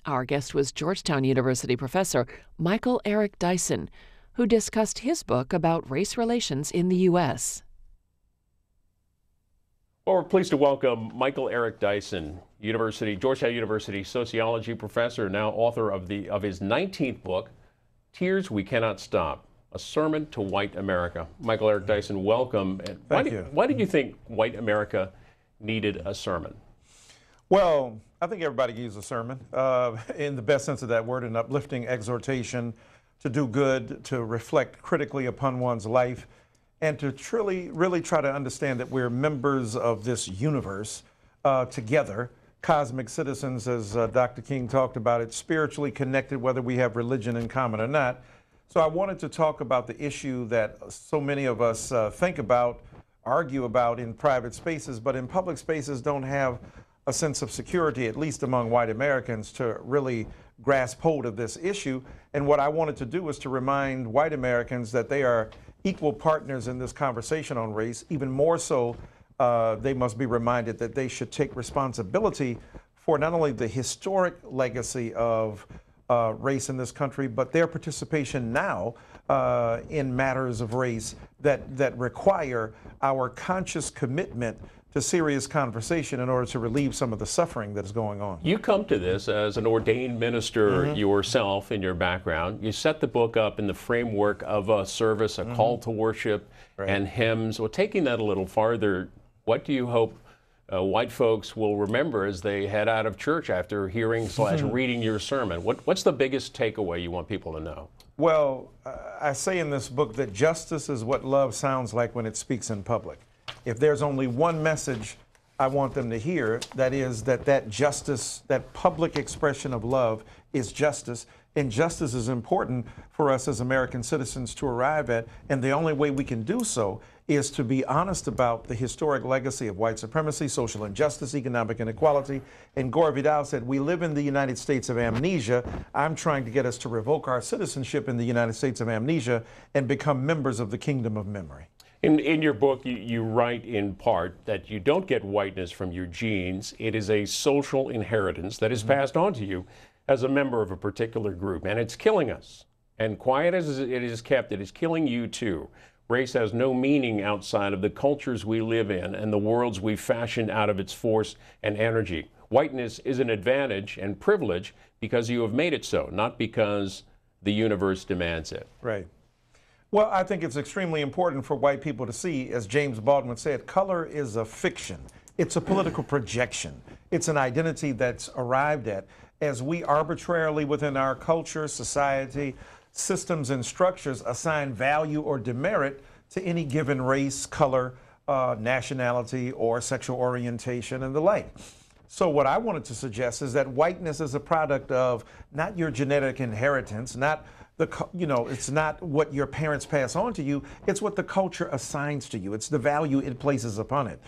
Our guest was Georgetown University professor Michael Eric Dyson, who discussed his book about race relations in the U.S. Well, we're pleased to welcome Michael Eric Dyson, Georgetown University sociology professor, now author of his 19th book, Tears We Cannot Stop, A Sermon to White America. Michael Eric Dyson, welcome. Thank you. Why did you think white America needed a sermon? Well, I think everybody needs a sermon, in the best sense of that word, an uplifting exhortation to do good, to reflect critically upon one's life, and to really try to understand that we're members of this universe together, cosmic citizens, as Dr. King talked about it, spiritually connected, whether we have religion in common or not. So I wanted to talk about the issue that so many of us think about, argue about in private spaces, but in public spaces don't have a sense of security, at least among white Americans, to really grasp hold of this issue. And what I wanted to do was to remind white Americans that they are equal partners in this conversation on race. Even more so, they must be reminded that they should take responsibility for not only the historic legacy of race in this country, but their participation now in matters of race that require our conscious commitment to serious conversation in order to relieve some of the suffering that is going on. You come to this as an ordained minister yourself in your background. You set the book up in the framework of a service, a call to worship, and hymns. Well, taking that a little farther, what do you hope white folks will remember as they head out of church after hearing / reading your sermon? What's the biggest takeaway you want people to know? Well, I say in this book that justice is what love sounds like when it speaks in public. If there's only one message I want them to hear, that is that justice, that public expression of love is justice, and justice is important for us as American citizens to arrive at, and the only way we can do so is to be honest about the historic legacy of white supremacy, social injustice, economic inequality. And Gore Vidal said, we live in the United States of amnesia. I'm trying to get us to revoke our citizenship in the United States of amnesia and become members of the kingdom of memory. In your book, you write in part that you don't get whiteness from your genes. It is a social inheritance that is passed on to you as a member of a particular group, and it's killing us. And quiet as it is kept, it is killing you too. Race has no meaning outside of the cultures we live in and the worlds we've fashioned out of its force and energy. Whiteness is an advantage and privilege because you have made it so, not because the universe demands it. Right. Well, I think it's extremely important for white people to see, as James Baldwin said, color is a fiction. It's a political projection. It's an identity that's arrived at as we arbitrarily within our culture, society, systems and structures assign value or demerit to any given race, color, nationality, or sexual orientation and the like. So what I wanted to suggest is that whiteness is a product of not your genetic inheritance, not it's not what your parents pass on to you, it's what the culture assigns to you. It's the value it places upon it.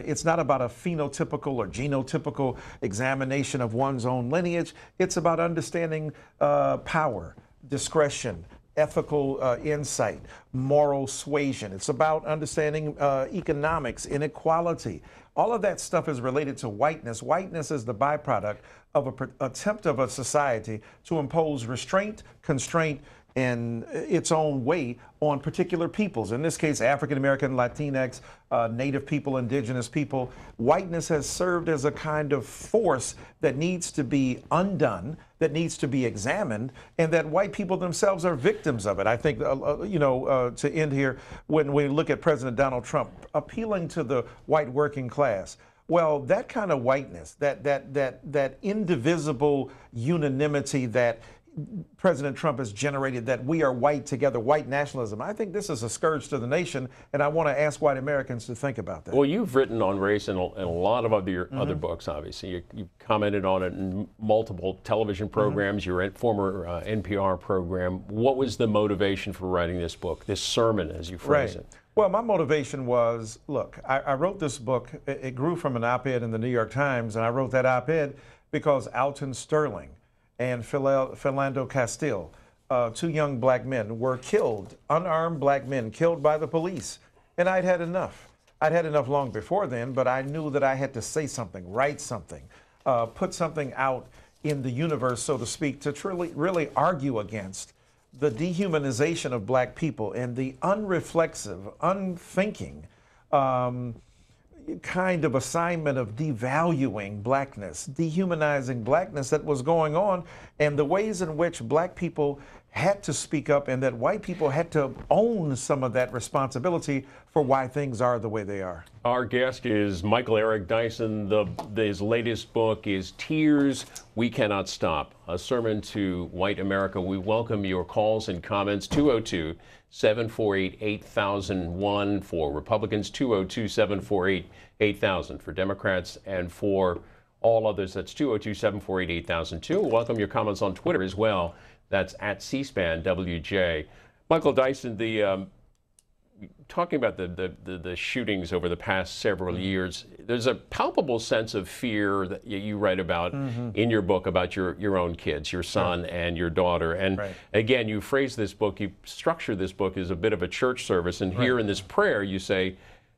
It's not about a phenotypical or genotypical examination of one's own lineage. It's about understanding power, discretion, ethical insight, moral suasion. It's about understanding economics, inequality. All of that stuff is related to whiteness. Whiteness is the byproduct of an attempt of a society to impose restraint, constraint, in its own way on particular peoples. In this case, African American, Latinx, Native people, indigenous people. Whiteness has served as a kind of force that needs to be undone, that needs to be examined, and that white people themselves are victims of it. I think, to end here, when we look at President Donald Trump appealing to the white working class, well, that kind of whiteness, that indivisible unanimity that President Trump has generated, that we are white together, white nationalism. I think this is a scourge to the nation, and I want to ask white Americans to think about that. Well, you've written on race in a lot of other books, obviously. You've commented on it in multiple television programs, your former NPR program. What was the motivation for writing this book, this sermon, as you phrase it? Well, my motivation was, look, I wrote this book. It grew from an op-ed in the New York Times, and I wrote that op-ed because Alton Sterling and Philando Castile, two young black men, were killed, unarmed black men killed by the police. And I'd had enough. I'd had enough long before then, but I knew that I had to say something, write something, put something out in the universe, so to speak, to really argue against the dehumanization of black people and the unreflexive, unthinking kind of assignment of devaluing blackness, dehumanizing blackness that was going on, and the ways in which black people had to speak up and that white people had to own some of that responsibility for why things are the way they are. Our guest is Michael Eric Dyson. His latest book is Tears We Cannot Stop, a sermon to white America. We welcome your calls and comments, 202-748-8001 for Republicans, 202-748-8000 for Democrats, and for all others, that's 202-748-8002. Welcome your comments on Twitter as well. That's at C-SPAN WJ. Michael Dyson, talking about the shootings over the past several years, there's a palpable sense of fear that you write about in your book about your own kids, your son and your daughter. And again, you phrase this book, you structure this book as a bit of a church service. And here in this prayer, you say,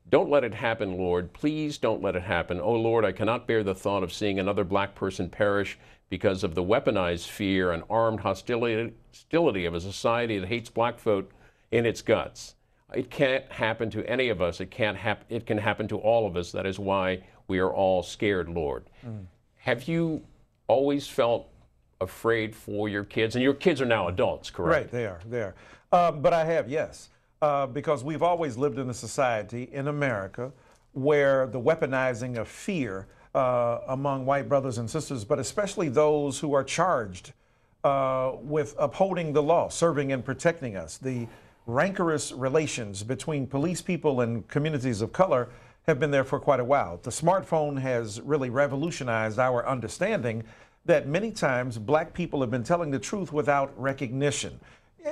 "Don't let it happen, Lord. Please don't let it happen. Oh, Lord, I cannot bear the thought of seeing another black person perish because of the weaponized fear and armed hostility of a society that hates black folk in its guts. It can't happen to any of us. It can happen to all of us. That is why we are all scared, Lord." Have you always felt afraid for your kids? And your kids are now adults, correct? Right, they are. But I have, yes. Because we've always lived in a society in America where the weaponizing of fear among white brothers and sisters, but especially those who are charged with upholding the law, serving and protecting us. The rancorous relations between police people and communities of color have been there for quite a while. The smartphone has really revolutionized our understanding that many times black people have been telling the truth without recognition.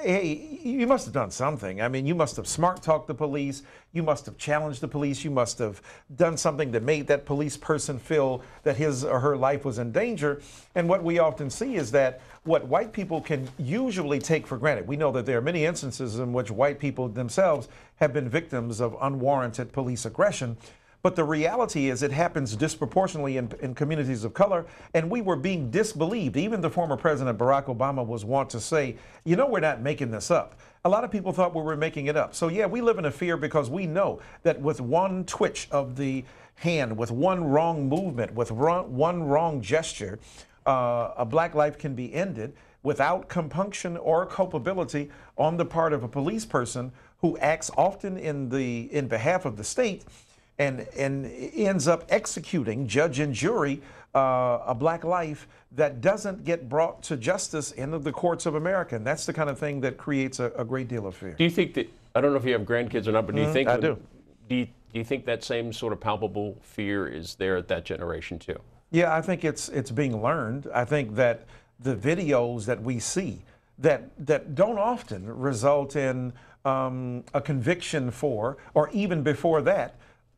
Hey, you must have done something. I mean, you must have smart talked the police. You must have challenged the police. You must have done something that made that police person feel that his or her life was in danger. And what we often see is that what white people can usually take for granted. We know that there are many instances in which white people themselves have been victims of unwarranted police aggression. But the reality is it happens disproportionately in communities of color, and we were being disbelieved. Even the former President Barack Obama was wont to say, you know, we're not making this up. A lot of people thought we were making it up. So yeah, we live in a fear because we know that with one twitch of the hand, with one wrong movement, with one wrong gesture, a black life can be ended without compunction or culpability on the part of a police person who acts often in behalf of the state and ends up executing, judge and jury, a black life that doesn't get brought to justice in the courts of America. And that's the kind of thing that creates a great deal of fear. Do you think that, I don't know if you have grandkids or not, but do you think I do. Do you think that same sort of palpable fear is there at that generation too? Yeah, I think it's being learned. I think that the videos that we see that don't often result in a conviction for, or even before that,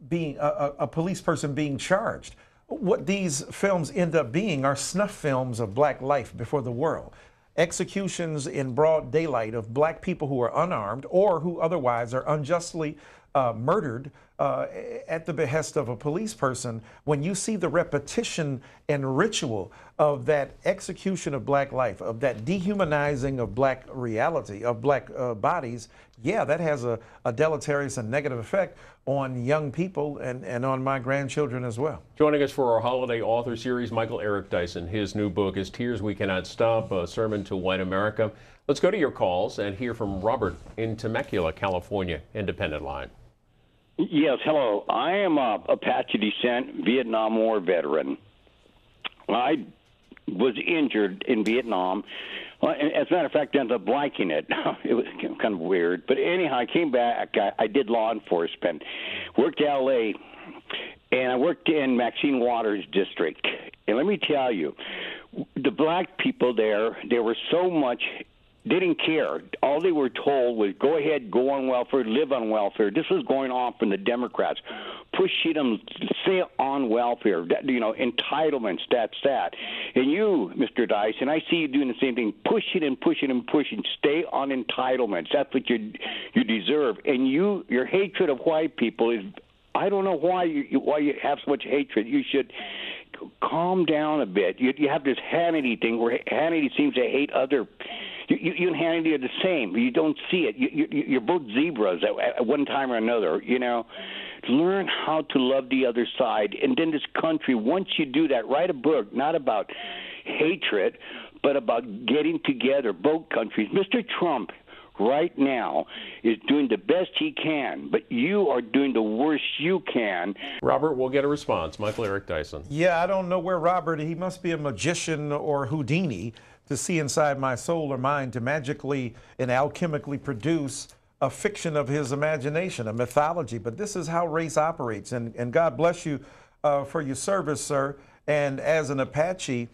being a police person being charged. What these films end up being are snuff films of black life before the world. Executions in broad daylight of black people who are unarmed or who otherwise are unjustly murdered at the behest of a police person. When you see the repetition and ritual of that execution of black life, of that dehumanizing of black reality, of black bodies, yeah, that has a deleterious and negative effect on young people and on my grandchildren as well. Joining us for our holiday author series, Michael Eric Dyson. His new book is Tears We Cannot Stop, a sermon to white America. Let's go to your calls and hear from Robert in Temecula, California, Independent Line. Yes, hello. I am a Apache descent Vietnam War veteran. I was injured in Vietnam. As a matter of fact, I ended up liking it. It was kind of weird. But anyhow, I came back. I did law enforcement, worked at L.A., and I worked in Maxine Waters District. And let me tell you, the black people there, they were so much – they didn't care. All they were told was go ahead, go on welfare, live on welfare. This was going on from the Democrats. Pushing them to stay on welfare, entitlements, that's that. And you, Mr. Dyson, I see you doing the same thing, pushing and pushing and pushing. Stay on entitlements. That's what you deserve. And your hatred of white people is, I don't know why you have so much hatred. You should calm down a bit. You have this Hannity thing where Hannity seems to hate other. You and Hannity are the same. You don't see it. You're both zebras at one time or another. Learn how to love the other side, and then this country. Once you do that, write a book not about hatred, but about getting together. Both countries. Mr. Trump right now is doing the best he can, but you are doing the worst you can. Robert, we'll get a response. Michael Eric Dyson. Yeah, I don't know where Robert, he must be a magician or Houdini to see inside my soul or mind to magically and alchemically produce a fiction of his imagination, a mythology. But this is how race operates. And God bless you for your service, sir. And as an Apache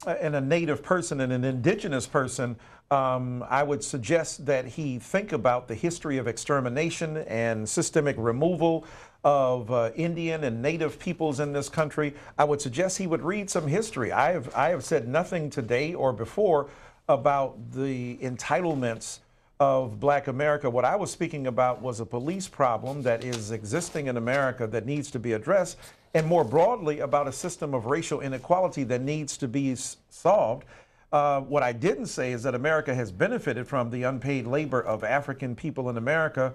and a native person and an indigenous person, I would suggest that he think about the history of extermination and systemic removal of Indian and Native peoples in this country. I would suggest he would read some history. I have said nothing today or before about the entitlements of Black America. What I was speaking about was a police problem that is existing in America that needs to be addressed, and more broadly about a system of racial inequality that needs to be solved. What I didn't say is that America has benefited from the unpaid labor of African people in America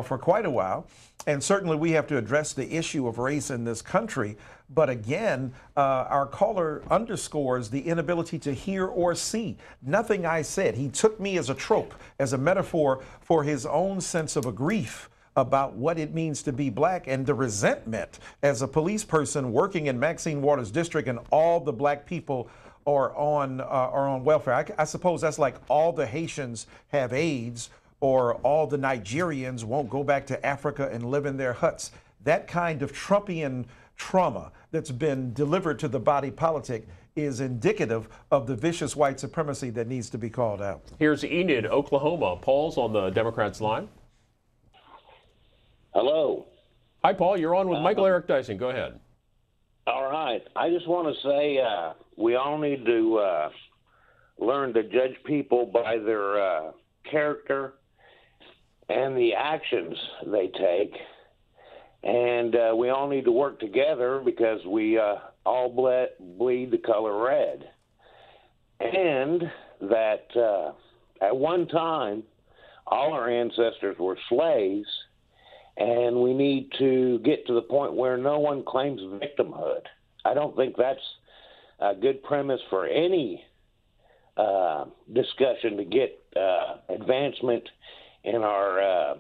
for quite a while. And certainly we have to address the issue of race in this country. But again, our caller underscores the inability to hear or see. Nothing I said. He took me as a trope, as a metaphor for his own sense of a grief about what it means to be Black and the resentment as a police person working in Maxine Waters' district, and all the Black people are on welfare. I suppose that's like all the Haitians have AIDS, or all the Nigerians won't go back to Africa and live in their huts. That kind of Trumpian trauma that's been delivered to the body politic is indicative of the vicious white supremacy that needs to be called out. Here's Enid, Oklahoma. Paul's on the Democrats line. Hello. Hi, Paul. You're on with Michael Eric Dyson. Go ahead. All right. I just want to say we all need to learn to judge people by their character and the actions they take. And we all need to work together because we all bleed the color red. And that at one time, all our ancestors were slaves, and we need to get to the point where no one claims victimhood. I don't think that's a good premise for any discussion to get advancement in our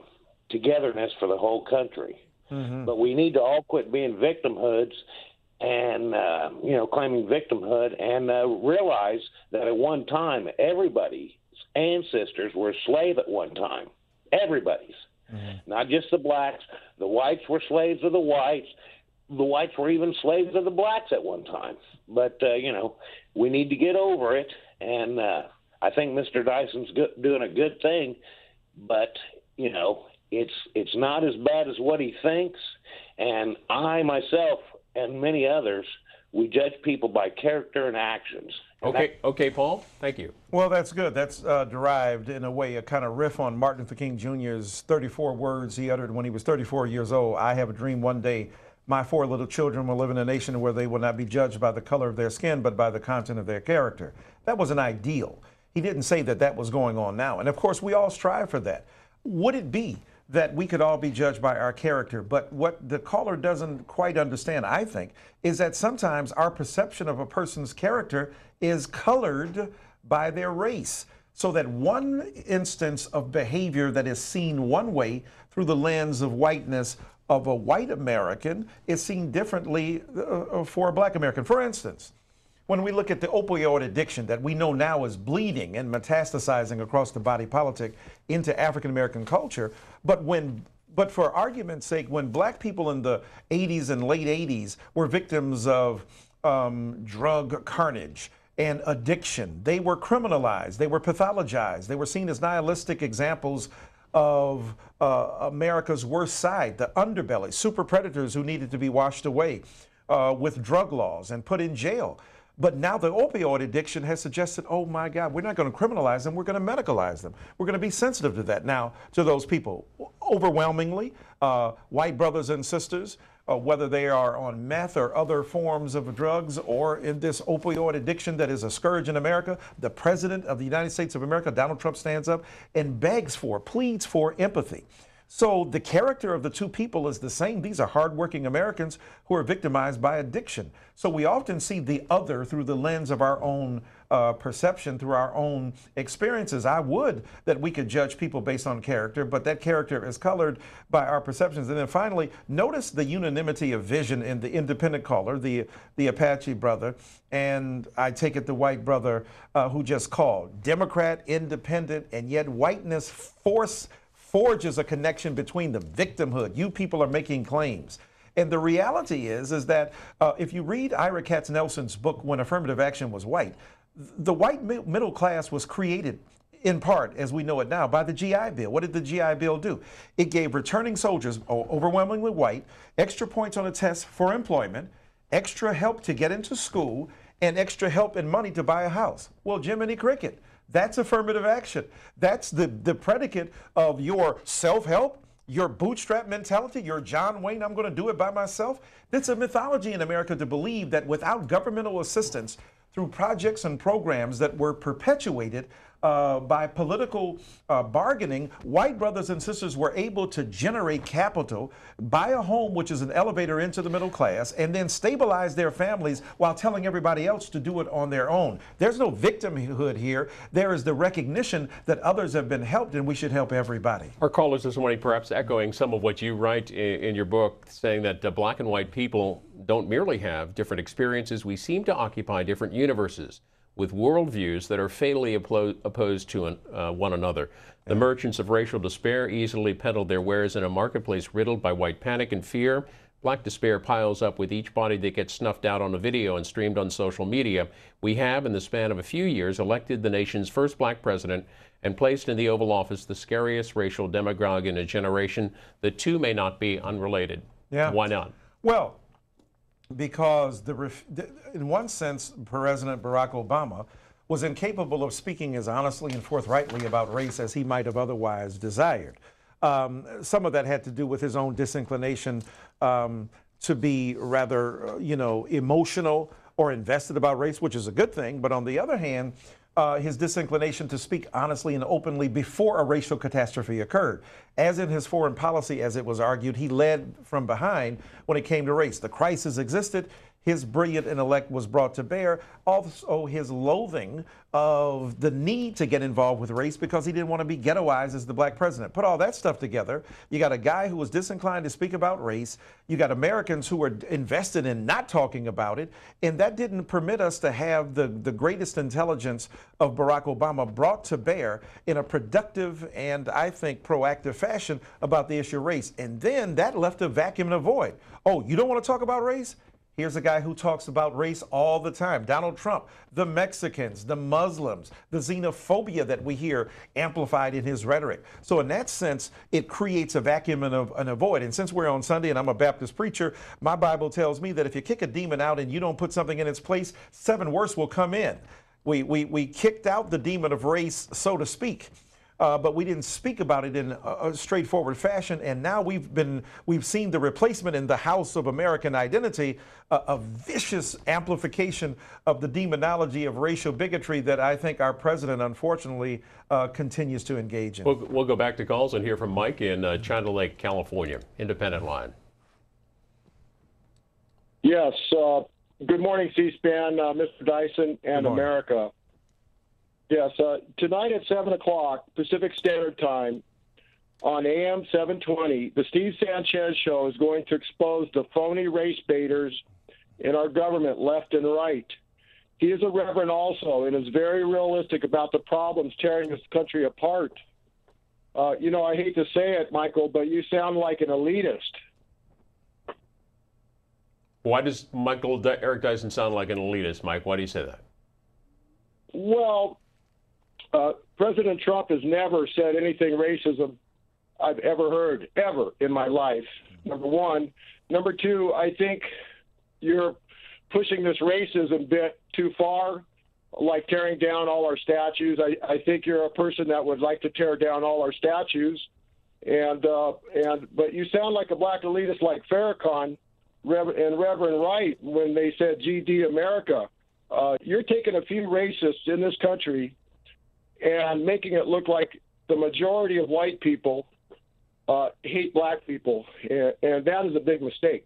togetherness for the whole country. Mm-hmm. But we need to all quit being victimhoods and, claiming victimhood, and realize that at one time, everybody's ancestors were a slave at one time. Everybody's. Mm-hmm. Not just the blacks. The whites were slaves of the whites. The whites were even slaves of the blacks at one time. But, we need to get over it. And I think Mr. Dyson's doing a good thing. But, it's not as bad as what he thinks. And I, myself, and many others, we judge people by character and actions. Okay, Paul. Thank you. Well, that's good. That's derived, in a way, a kind of riff on Martin Luther King Jr.'s 34 words he uttered when he was 34 years old. I have a dream one day my 4 little children will live in a nation where they will not be judged by the color of their skin, but by the content of their character. That was an ideal. He didn't say that that was going on now. And of course, we all strive for that. Would it be that we could all be judged by our character? But what the caller doesn't quite understand, I think, is that sometimes our perception of a person's character is colored by their race. So that one instance of behavior that is seen one way through the lens of whiteness of a white American is seen differently for a Black American. For instance, when we look at the opioid addiction that we know now is bleeding and metastasizing across the body politic into African American culture, but for argument's sake, when Black people in the 80s and late 80s were victims of drug carnage and addiction, they were criminalized, they were pathologized, they were seen as nihilistic examples of America's worst side, the underbelly, super predators who needed to be washed away with drug laws and put in jail. But now the opioid addiction has suggested, oh my God, we're not going to criminalize them, we're going to medicalize them. We're going to be sensitive to that now, to those people. Overwhelmingly, white brothers and sisters whether they are on meth or other forms of drugs or in this opioid addiction that is a scourge in America, the President of the United States of America, Donald Trump, stands up and begs for, pleads for empathy. So the character of the two people is the same. These are hardworking Americans who are victimized by addiction. So we often see the other through the lens of our own perception, through our own experiences. I would that we could judge people based on character, but that character is colored by our perceptions. And then finally, notice the unanimity of vision in the independent caller, the Apache brother, and I take it the white brother who just called. Democrat, independent, and yet whiteness forges a connection between the victimhood. You people are making claims. And the reality is that if you read Ira Katznelson's book, When Affirmative Action Was White, the white middle class was created in part, as we know it now, by the GI Bill. What did the GI Bill do? It gave returning soldiers, overwhelmingly white, extra points on a test for employment, extra help to get into school, and extra help and money to buy a house. Well, Jiminy Cricket, that's affirmative action. That's the predicate of your self-help, your bootstrap mentality, your John Wayne, I'm going to do it by myself. It's a mythology in America to believe that without governmental assistance, through projects and programs that were perpetuated by political bargaining, white brothers and sisters were able to generate capital, buy a home, which is an elevator into the middle class, and then stabilize their families while telling everybody else to do it on their own. There's no victimhood here. There is the recognition that others have been helped, and we should help everybody. Our callers this morning perhaps echoing some of what you write in your book, saying that black and white people don't merely have different experiences, we seem to occupy different universes with worldviews that are fatally opposed to one another. The merchants of racial despair easily peddle their wares in a marketplace riddled by white panic and fear. Black despair piles up with each body that gets snuffed out on a video and streamed on social media. We have, in the span of a few years, elected the nation's first black president and placed in the Oval Office the scariest racial demagogue in a generation. The two may not be unrelated. Yeah. Why not? Well, because in one sense, President Barack Obama was incapable of speaking as honestly and forthrightly about race as he might have otherwise desired. Some of that had to do with his own disinclination to be rather, emotional or invested about race, which is a good thing. But on the other hand, his disinclination to speak honestly and openly before a racial catastrophe occurred. As in his foreign policy, as it was argued, he led from behind when it came to race. The crisis existed. His brilliant intellect was brought to bear. Also, his loathing of the need to get involved with race because he didn't want to be ghettoized as the black president. Put all that stuff together. You got a guy who was disinclined to speak about race. You got Americans who were invested in not talking about it. And that didn't permit us to have the greatest intelligence of Barack Obama brought to bear in a productive and, I think, proactive fashion about the issue of race. And then that left a vacuum and a void. Oh, you don't want to talk about race? Here's a guy who talks about race all the time. Donald Trump, the Mexicans, the Muslims, the xenophobia that we hear amplified in his rhetoric. So in that sense, it creates a vacuum and a void. And since we're on Sunday and I'm a Baptist preacher, my Bible tells me that if you kick a demon out and you don't put something in its place, 7 worse will come in. We kicked out the demon of race, so to speak. But we didn't speak about it in a straightforward fashion, and now we've seen the replacement in the House of American Identity, a vicious amplification of the demonology of racial bigotry that I think our president, unfortunately, continues to engage in. We'll go back to calls and hear from Mike in China Lake, California, independent line. Yes. Good morning, C-SPAN, Mr. Dyson, and America. Yes, tonight at 7 o'clock Pacific Standard Time on AM 720, the Steve Sanchez Show is going to expose the phony race baiters in our government, left and right. He is a reverend also and is very realistic about the problems tearing this country apart. I hate to say it, Michael, but you sound like an elitist. Why does Eric Dyson sound like an elitist, Mike? Why do you say that? Well, President Trump has never said anything racism I've ever heard, ever in my life, number one. Number two, I think you're pushing this racism bit too far, like tearing down all our statues. I think you're a person that would like to tear down all our statues. But you sound like a black elitist like Farrakhan, Reverend Wright when they said GD America. You're taking a few racists in this country and making it look like the majority of white people hate black people, and that is a big mistake.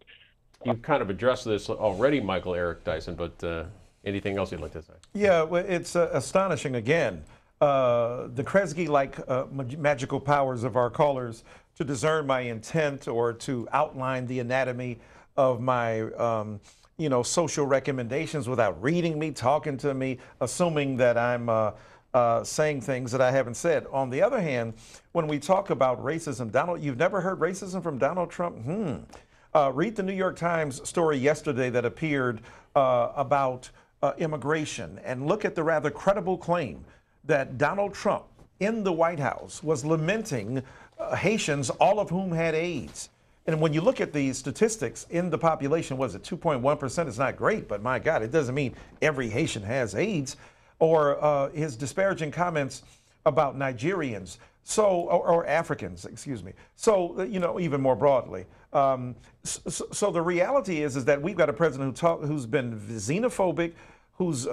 You've kind of addressed this already, Michael Eric Dyson, but anything else you'd like to say? Yeah, well, it's astonishing again. The Kresge-like magical powers of our callers to discern my intent or to outline the anatomy of my social recommendations without reading me, talking to me, assuming that I'm saying things that I haven't said. On the other hand, when we talk about racism, you've never heard racism from Donald Trump? Read the New York Times story yesterday that appeared about immigration, and look at the rather credible claim that Donald Trump in the White House was lamenting Haitians, all of whom had AIDS. And when you look at the statistics in the population, was it 2.1%? It's not great, but my God, it doesn't mean every Haitian has AIDS. Or his disparaging comments about Nigerians, or Africans, excuse me. So, even more broadly. So the reality is that we've got a president who's been xenophobic, who's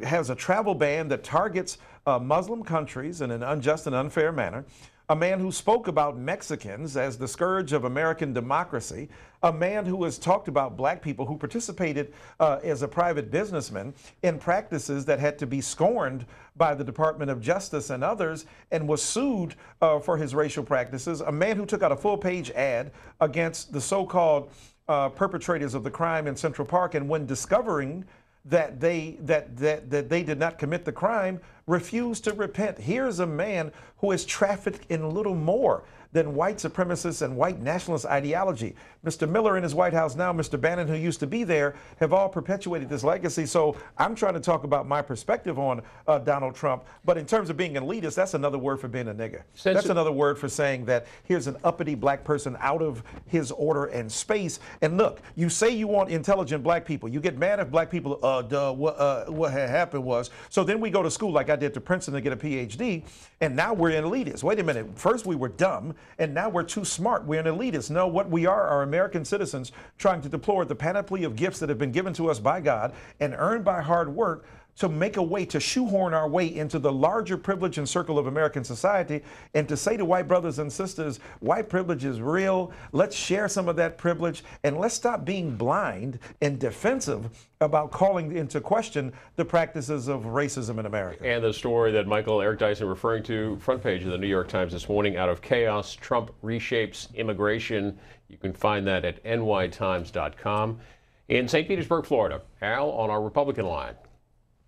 has a travel ban that targets Muslim countries in an unjust and unfair manner, a man who spoke about Mexicans as the scourge of American democracy, a man who has talked about black people who participated as a private businessman in practices that had to be scorned by the Department of Justice and others, and was sued for his racial practices, a man who took out a full-page ad against the so-called perpetrators of the crime in Central Park, and when discovering that they did not commit the crime, refused to repent. Here's a man who is trafficked in little more than white supremacist and white nationalist ideology. Mr. Miller in his White House now, Mr. Bannon, who used to be there, have all perpetuated this legacy. So I'm trying to talk about my perspective on Donald Trump. But in terms of being an elitist, that's another word for being a nigger. That's another word for saying that here's an uppity black person out of his order and space. And look, you say you want intelligent black people. You get mad if black people, what had happened was, so then we go to school like I did to Princeton to get a PhD, and now we're an elitist. Wait a minute. First we were dumb, and now we're too smart. We're an elitist. No, what we are American citizens trying to deploy the panoply of gifts that have been given to us by God and earned by hard work to make a way to shoehorn our way into the larger privilege and circle of American society, and to say to white brothers and sisters, white privilege is real. Let's share some of that privilege, and let's stop being blind and defensive about calling into question the practices of racism in America. And the story that Michael Eric Dyson referring to, front page of the New York Times this morning, out of chaos, Trump reshapes immigration. You can find that at nytimes.com. In St. Petersburg, Florida, Al on our Republican line.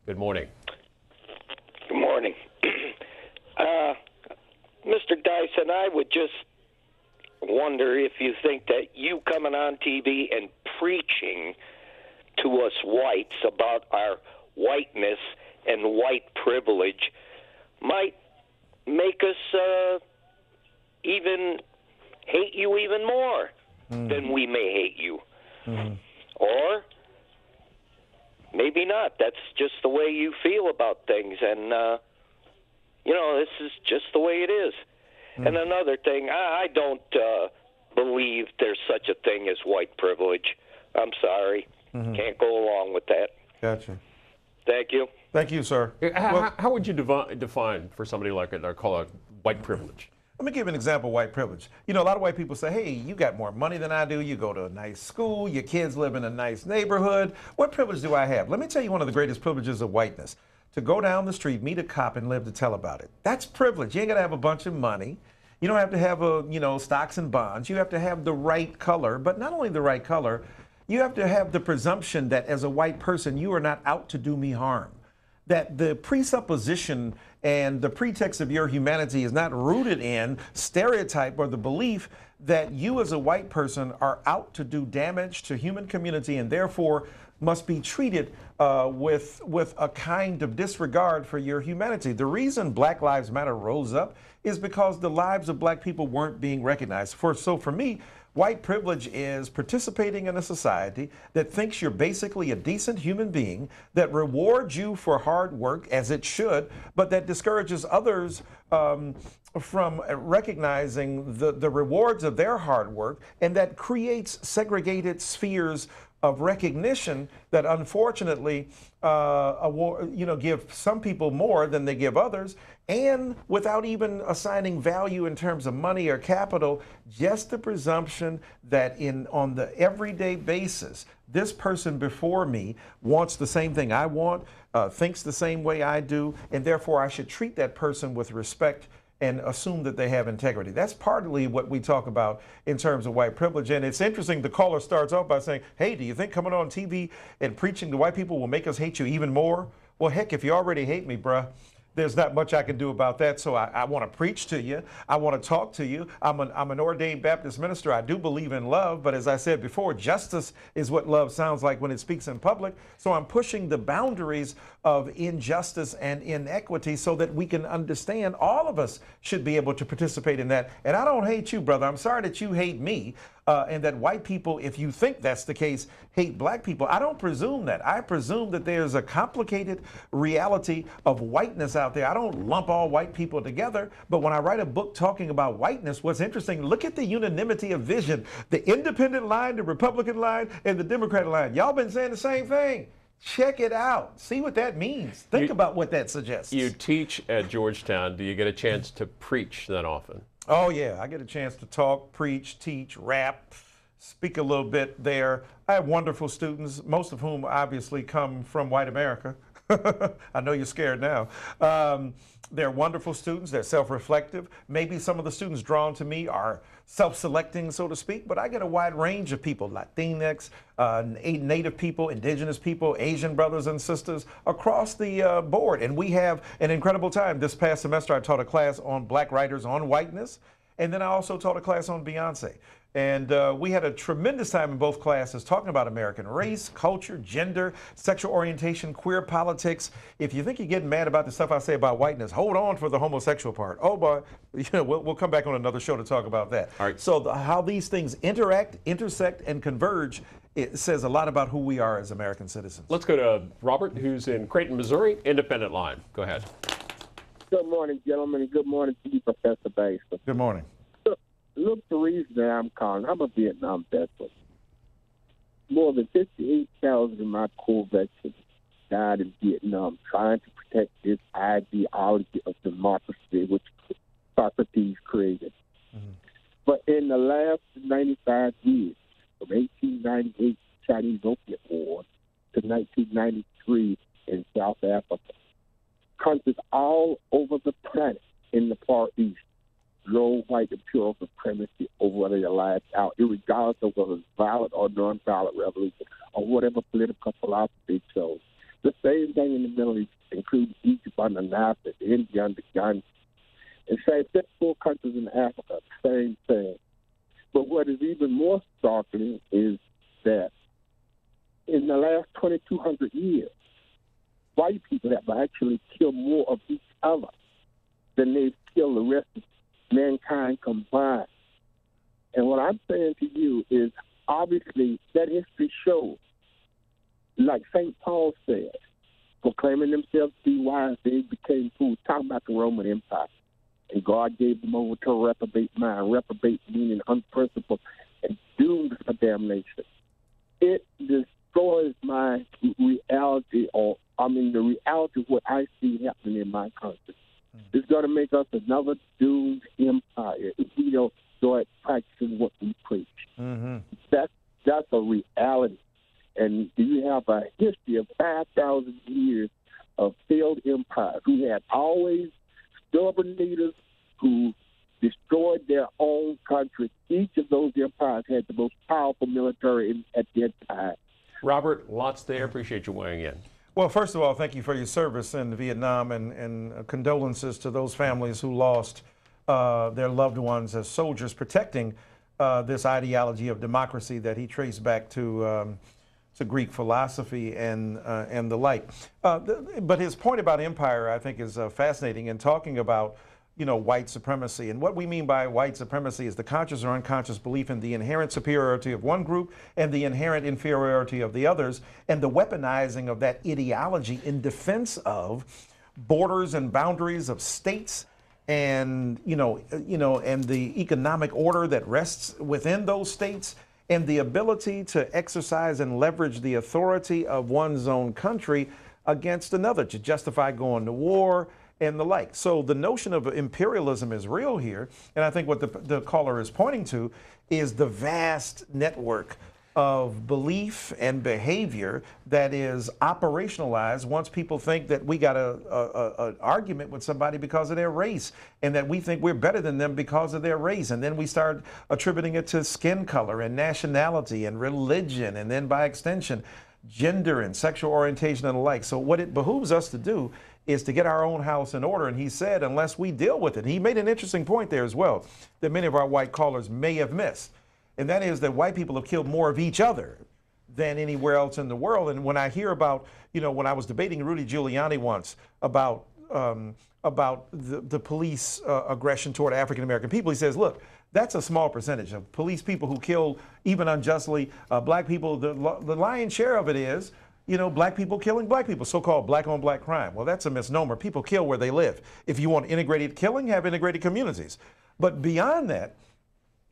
Good morning. Good morning. Mr. Dyson, I would just wonder if you think that you coming on TV and preaching to us whites about our whiteness and white privilege might make us even hate you even more than we may hate you. Or maybe not. That's just the way you feel about things. And, this is just the way it is. And another thing, I don't believe there's such a thing as white privilege. I'm sorry. Can't go along with that. Gotcha. Thank you. Thank you, sir. How would you define for somebody like it, or call it white privilege? Let me give you an example of white privilege. A lot of white people say, hey, you got more money than I do. You go to a nice school. Your kids live in a nice neighborhood. What privilege do I have? Let me tell you one of the greatest privileges of whiteness. To go down the street, meet a cop, and live to tell about it. That's privilege. You ain't got to have a bunch of money. You don't have to have, stocks and bonds. You have to have the right color. But not only the right color, you have to have the presumption that as a white person, you are not out to do me harm. That the presupposition and the pretext of your humanity is not rooted in stereotype or the belief that you as a white person are out to do damage to human community and therefore must be treated with a kind of disregard for your humanity. The reason Black Lives Matter rose up is because the lives of black people weren't being recognized. So for me, White privilege is participating in a society that thinks you're basically a decent human being, that rewards you for hard work, as it should, but that discourages others from recognizing the rewards of their hard work, and that creates segregated spheres of recognition that unfortunately give some people more than they give others, and without even assigning value in terms of money or capital, just the presumption that on the everyday basis, this person before me wants the same thing I want, thinks the same way I do, and therefore I should treat that person with respect and assume that they have integrity. That's partly what we talk about in terms of white privilege. And it's interesting, the caller starts off by saying, hey, do you think coming on TV and preaching to white people will make us hate you even more? Well, heck, if you already hate me, bruh, there's not much I can do about that. So I want to preach to you. I want to talk to you. I'm an ordained Baptist minister. I do believe in love, but as I said before, justice is what love sounds like when it speaks in public. So I'm pushing the boundaries of injustice and inequity so that we can understand all of us should be able to participate in that. And I don't hate you, brother. I'm sorry that you hate me. And that white people, if you think that's the case, hate black people. I don't presume that. I presume that there's a complicated reality of whiteness out there. I don't lump all white people together, but when I write a book talking about whiteness, what's interesting, look at the unanimity of vision. The independent line, the Republican line, and the Democratic line. Y'all been saying the same thing. Check it out. See what that means. Think about what that suggests. You teach at Georgetown. Do you get a chance to preach that often? Oh, yeah. I get a chance to talk, preach, teach, rap, speak a little bit there. I have wonderful students, most of whom obviously come from white America. I know you're scared now. They're wonderful students. They're self-reflective. Maybe some of the students drawn to me are self-selecting, so to speak, but I get a wide range of people, Latinx, Native people, indigenous people, Asian brothers and sisters across the board. And we have an incredible time. This past semester, I taught a class on black writers on whiteness, and then I also taught a class on Beyonce. And we had a tremendous time in both classes talking about American race, culture, gender, sexual orientation, queer politics. If you think you're getting mad about the stuff I say about whiteness, hold on for the homosexual part. Oh, boy, we'll come back on another show to talk about that. All right. So how these things interact, intersect, and converge, it says a lot about who we are as American citizens. Let's go to Robert, who's in Creighton, Missouri, independent line. Go ahead. Good morning, gentlemen, and good morning to you, Professor Dyson. Good morning. Look, the reason that I'm calling, I'm a Vietnam veteran. More than 58,000 of my core veterans died in Vietnam trying to protect this ideology of democracy, which Socrates created. Mm-hmm. But in the last 95 years, from 1898 Chinese-Opium War to 1993 in South Africa, countries all over the planet in the Far East drove white imperial supremacy over their lives out, irregardless of whether it's violent or nonviolent revolution or whatever political philosophy they chose. The same thing in the Middle East, including Egypt under Nasser, India under Gandhi. In fact, 54 countries in Africa, same thing. But what is even more startling is that in the last 2,200 years, white people have actually killed more of each other than they've killed the rest of mankind combined. And what I'm saying to you is, obviously, that history shows, like St. Paul said, proclaiming themselves to be wise, they became fools, talking about the Roman Empire. And God gave them over to a reprobate mind, reprobate meaning unprincipled and doomed for damnation. It destroys my reality, the reality of what I see happening in my country. It's going to make us another doomed empire if we don't start practicing what we preach. Mm-hmm. That's a reality. And you have a history of 5,000 years of failed empires who had always stubborn leaders who destroyed their own country. Each of those empires had the most powerful military at their time. Robert, lots there. Appreciate you weighing in. Well, first of all, thank you for your service in Vietnam, and condolences to those families who lost their loved ones as soldiers protecting this ideology of democracy that he traced back to Greek philosophy and the like. But his point about empire, I think, is fascinating in talking about white supremacy. And what we mean by white supremacy is the conscious or unconscious belief in the inherent superiority of one group and the inherent inferiority of the others, and the weaponizing of that ideology in defense of borders and boundaries of states, and and the economic order that rests within those states, and the ability to exercise and leverage the authority of one's own country against another to justify going to war and the like. So the notion of imperialism is real here, and I think what the caller is pointing to is the vast network of belief and behavior that is operationalized once people think that we got an argument with somebody because of their race, and that we think we're better than them because of their race. And then we start attributing it to skin color and nationality and religion, and then by extension, gender and sexual orientation and the like. So what it behooves us to do is to get our own house in order. And he said, unless we deal with it, he made an interesting point there as well that many of our white callers may have missed. And that is that white people have killed more of each other than anywhere else in the world. And when I hear about, when I was debating Rudy Giuliani once about the police aggression toward African American people, he says, look, that's a small percentage of police people who kill, even unjustly, black people. The lion's share of it is, black people killing black people, so-called black-on-black crime. Well, that's a misnomer. People kill where they live. If you want integrated killing, have integrated communities. But beyond that,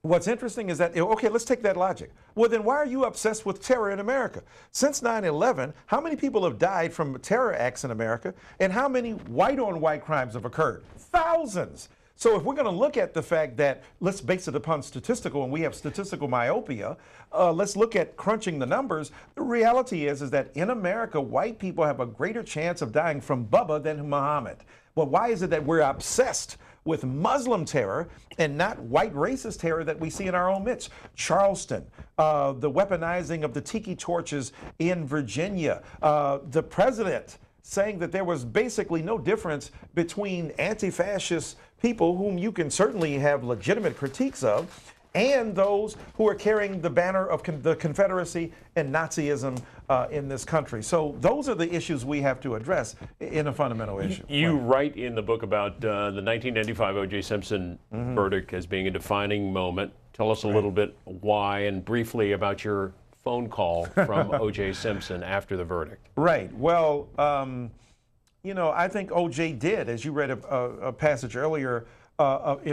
what's interesting is that, okay, let's take that logic. Well, then why are you obsessed with terror in America? Since 9/11, how many people have died from terror acts in America, and how many white-on-white crimes have occurred? Thousands. So if we're going to look at the fact that, let's base it upon statistical, and we have statistical myopia, let's look at crunching the numbers. The reality is that in America, white people have a greater chance of dying from Bubba than Muhammad. Well, why is it that we're obsessed with Muslim terror and not white racist terror that we see in our own midst? Charleston, the weaponizing of the tiki torches in Virginia, the president saying that there was basically no difference between anti-fascist people, whom you can certainly have legitimate critiques of, and those who are carrying the banner of the Confederacy and Nazism in this country. So those are the issues we have to address in a fundamental issue. You write in the book about the 1995 O.J. Simpson verdict as being a defining moment. Tell us a little bit why, and briefly about your phone call from O.J. Simpson after the verdict. Right. Well, I think O.J. did, as you read a passage earlier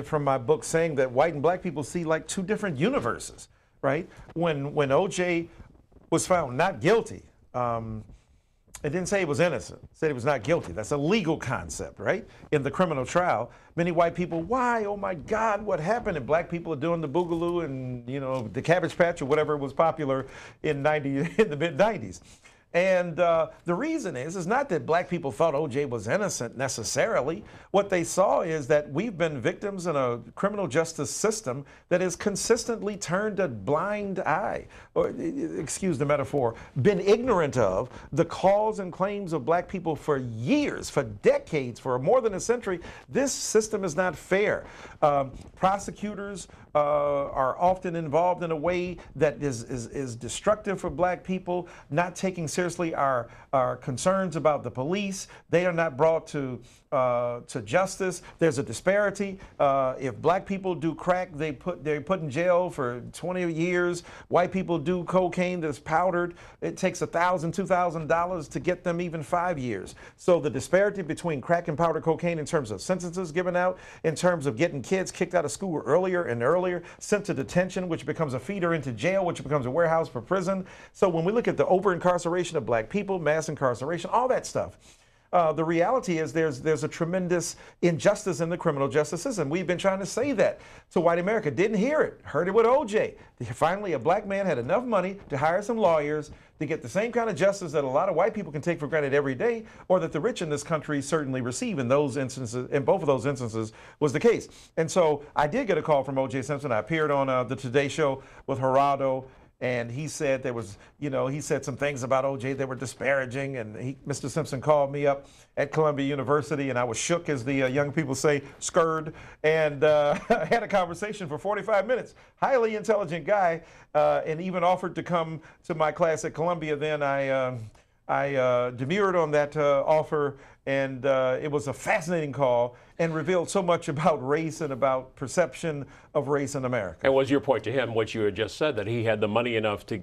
from my book, saying that white and black people see like two different universes, right? When O.J. was found not guilty, it didn't say he was innocent. It said he was not guilty. That's a legal concept, right? In the criminal trial, many white people, why? Oh my God, what happened? And black people are doing the boogaloo and, the Cabbage Patch or whatever was popular in the mid-90s. And the reason is not that black people thought O.J. was innocent necessarily. What they saw is that we've been victims in a criminal justice system that has consistently turned a blind eye, or excuse the metaphor, been ignorant of the cause and claims of black people for years, for decades, for more than a century. This system is not fair. Prosecutors are often involved in a way that is destructive for black people, not taking seriously our concerns about the police. They are not brought to justice. There's a disparity. If black people do crack, they're put in jail for 20 years. White people do cocaine that's powdered. It takes $1,000, $2,000 to get them even 5 years. So the disparity between crack and powder cocaine in terms of sentences given out, in terms of getting kids kicked out of school earlier and earlier, sent to detention, which becomes a feeder into jail, which becomes a warehouse for prison. So when we look at the over-incarceration of black people, mass incarceration, all that stuff, the reality is there's a tremendous injustice in the criminal justice system. We've been trying to say that to white America. Didn't hear it. Heard it with O.J. Finally, a black man had enough money to hire some lawyers to get the same kind of justice that a lot of white people can take for granted every day, or that the rich in this country certainly receive. In those instances, in both of those instances, was the case. And so I did get a call from O.J. Simpson. I appeared on the Today Show with Geraldo. And he said there was, he said some things about O.J. that were disparaging. And Mr. Simpson called me up at Columbia University, and I was shook, as the young people say, scared, and had a conversation for 45 minutes. Highly intelligent guy, and even offered to come to my class at Columbia. Then I demurred on that offer, and it was a fascinating call and revealed so much about race and about perception of race in America. And was your point to him what you had just said, that he had the money enough to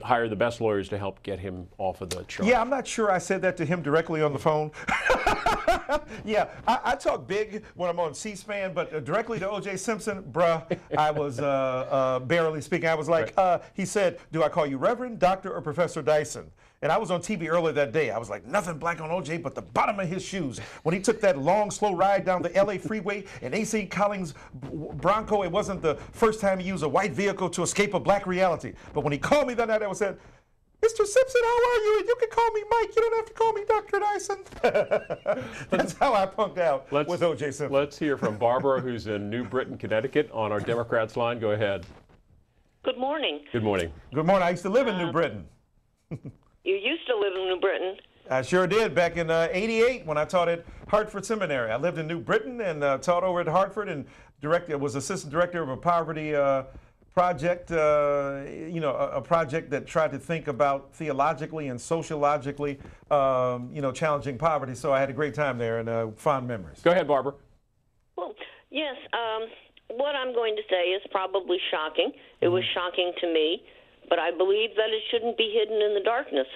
hire the best lawyers to help get him off of the charge? Yeah, I'm not sure I said that to him directly on the phone. Yeah, I talk big when I'm on C-SPAN, but directly to O.J. Simpson, bruh, I was barely speaking. I was like, he said, do I call you Reverend, Doctor, or Professor Dyson? And I was on TV earlier that day. I was like, nothing black on O.J. but the bottom of his shoes. When he took that long, slow ride down the L.A. freeway in A.C. Collins' Bronco, it wasn't the first time he used a white vehicle to escape a black reality. But when he called me that night, I said, Mr. Simpson, how are you? You can call me Mike. You don't have to call me Dr. Dyson. That's how I punked out with O.J. Simpson. Let's hear from Barbara, who's in New Britain, Connecticut, on our Democrats line. Go ahead. Good morning. Good morning. Good morning. I used to live in New Britain. You used to live in New Britain. I sure did back in '88 when I taught at Hartford Seminary. I lived in New Britain and taught over at Hartford and was assistant director of a poverty project, a project that tried to think about theologically and sociologically, challenging poverty. So I had a great time there and fond memories. Go ahead, Barbara. Well, yes, what I'm going to say is probably shocking. It was shocking to me, but I believe that it shouldn't be hidden in the darkness.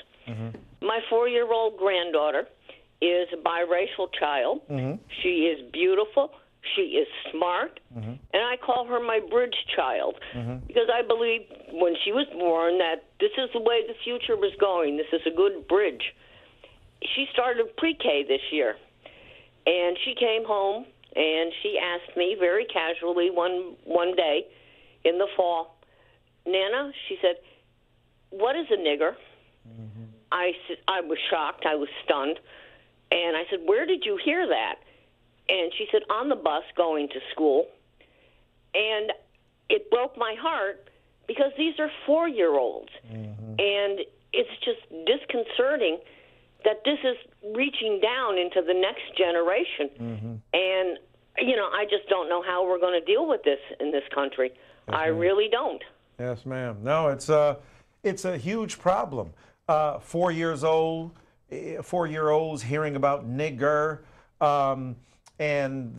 My 4-year-old granddaughter is a biracial child. She is beautiful. She is smart, and I call her my bridge child because I believe when she was born that this is the way the future was going. This is a good bridge. She started pre-K this year, and she came home, and she asked me very casually one day in the fall, Nana, she said, what is a nigger? I was shocked. I was stunned. And I said, where did you hear that? And she said, on the bus going to school. And it broke my heart because these are 4-year-olds. And it's just disconcerting that this is reaching down into the next generation. And, I just don't know how we're going to deal with this in this country. Yes, I really don't. Yes, ma'am. No, it's a huge problem. 4-year-olds hearing about nigger. And